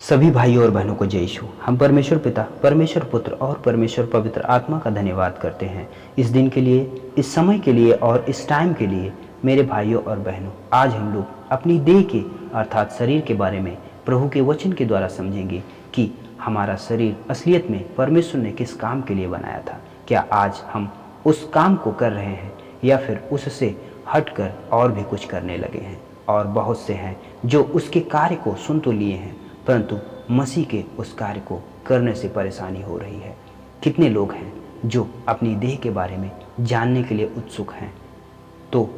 सभी भाइयों और बहनों को जय यीशु। हम परमेश्वर पिता, परमेश्वर पुत्र और परमेश्वर पवित्र आत्मा का धन्यवाद करते हैं इस दिन के लिए, इस समय के लिए और इस टाइम के लिए। मेरे भाइयों और बहनों, आज हम लोग अपनी देह के अर्थात शरीर के बारे में प्रभु के वचन के द्वारा समझेंगे कि हमारा शरीर असलियत में परमेश्वर ने किस काम के लिए बनाया था। क्या आज हम उस काम को कर रहे हैं या फिर उससे हटकर और भी कुछ करने लगे हैं। और बहुत से हैं जो उसके कार्य को सुन तो लिए हैं, परंतु मसीह के उस कार्य को करने से परेशानी हो रही है। कितने लोग हैं जो अपनी देह के बारे में जानने के लिए उत्सुक हैं। तो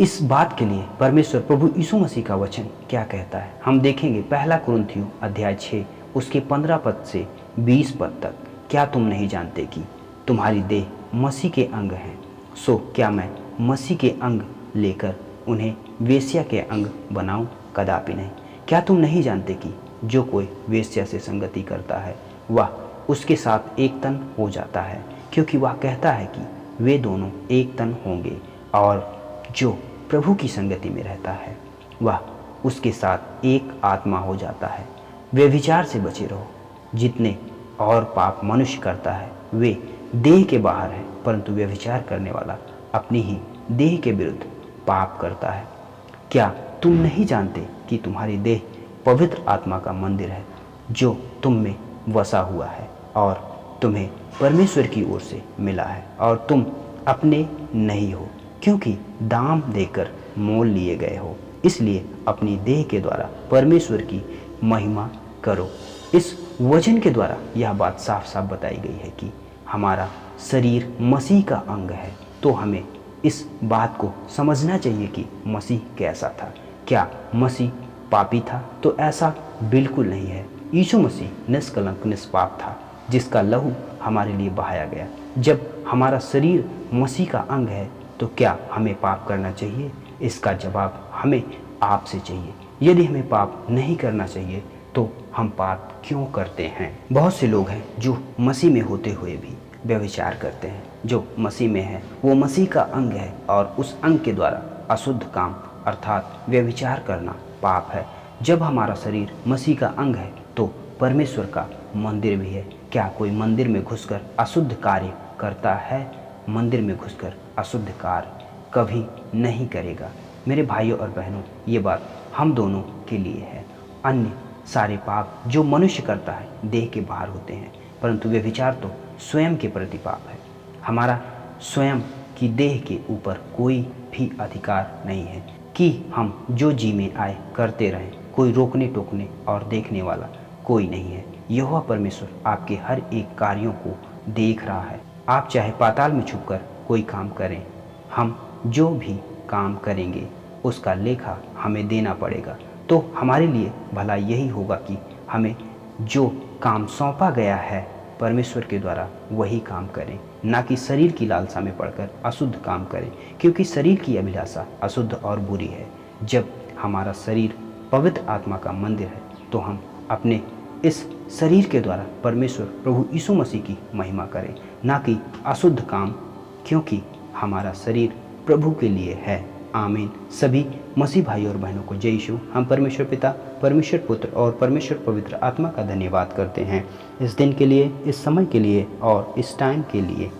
इस बात के लिए परमेश्वर प्रभु यीशु मसीह का वचन क्या कहता है, हम देखेंगे। पहला कुरिन्थियों अध्याय 6 उसके 15 पद से 20 पद तक। क्या तुम नहीं जानते कि तुम्हारी देह मसीह के अंग हैं? सो क्या मैं मसीह के अंग लेकर उन्हें वेश्या के अंग बनाऊं? कदापि नहीं। क्या तुम नहीं जानते कि जो कोई वेश्या से संगति करता है वह उसके साथ एक तन हो जाता है, क्योंकि वह कहता है कि वे दोनों एक तन होंगे। और जो प्रभु की संगति में रहता है वह उसके साथ एक आत्मा हो जाता है। व्यभिचार से बचे रहो। जितने और पाप मनुष्य करता है वे देह के बाहर है, परंतु व्यभिचार करने वाला अपनी ही देह के विरुद्ध पाप करता है। क्या तुम नहीं जानते कि तुम्हारी देह पवित्र आत्मा का मंदिर है जो तुम में वसा हुआ है और तुम्हें परमेश्वर की ओर से मिला है, और तुम अपने नहीं हो, क्योंकि दाम देकर मोल लिए गए हो। इसलिए अपनी देह के द्वारा परमेश्वर की महिमा करो। इस वचन के द्वारा यह बात साफ साफ बताई गई है कि हमारा शरीर मसीह का अंग है। तो हमें इस बात को समझना चाहिए कि मसीह कैसा था। क्या मसीह पापी था? तो ऐसा बिल्कुल नहीं है। यीशु मसीह निष्कलंक निष्पाप था, जिसका लहू हमारे लिए बहाया गया। जब हमारा शरीर मसीह का अंग है तो क्या हमें पाप करना चाहिए? इसका जवाब हमें आपसे चाहिए। यदि हमें पाप नहीं करना चाहिए तो हम पाप क्यों करते हैं? बहुत से लोग हैं जो मसीह में होते हुए भी व्यभिचार करते हैं। जो मसीह में है वो मसीह का अंग है, और उस अंग के द्वारा अशुद्ध काम अर्थात व्यभिचार करना पाप है। जब हमारा शरीर मसीह का अंग है तो परमेश्वर का मंदिर भी है। क्या कोई मंदिर में घुसकर अशुद्ध कार्य करता है? मंदिर में घुसकर अशुद्ध कार्य कभी नहीं करेगा। मेरे भाइयों और बहनों, ये बात हम दोनों के लिए है। अन्य सारे पाप जो मनुष्य करता है देह के बाहर होते हैं, परंतु व्यभिचार तो स्वयं के प्रति पाप है। हमारा स्वयं की देह के ऊपर कोई भी अधिकार नहीं है कि हम जो जी में आए करते रहें। कोई रोकने टोकने और देखने वाला कोई नहीं है। यहोवा परमेश्वर आपके हर एक कार्यों को देख रहा है। आप चाहे पाताल में छुपकर कोई काम करें, हम जो भी काम करेंगे उसका लेखा हमें देना पड़ेगा। तो हमारे लिए भला यही होगा कि हमें जो काम सौंपा गया है परमेश्वर के द्वारा वही काम करें, ना कि शरीर की लालसा में पड़कर अशुद्ध काम करें, क्योंकि शरीर की अभिलाषा अशुद्ध और बुरी है। जब हमारा शरीर पवित्र आत्मा का मंदिर है तो हम अपने इस शरीर के द्वारा परमेश्वर प्रभु यीशु मसीह की महिमा करें, ना कि अशुद्ध काम, क्योंकि हमारा शरीर प्रभु के लिए है। आमीन। सभी मसीह भाई और बहनों को जय यीशु। हम परमेश्वर पिता, परमेश्वर पुत्र और परमेश्वर पवित्र आत्मा का धन्यवाद करते हैं इस दिन के लिए, इस समय के लिए और इस टाइम के लिए।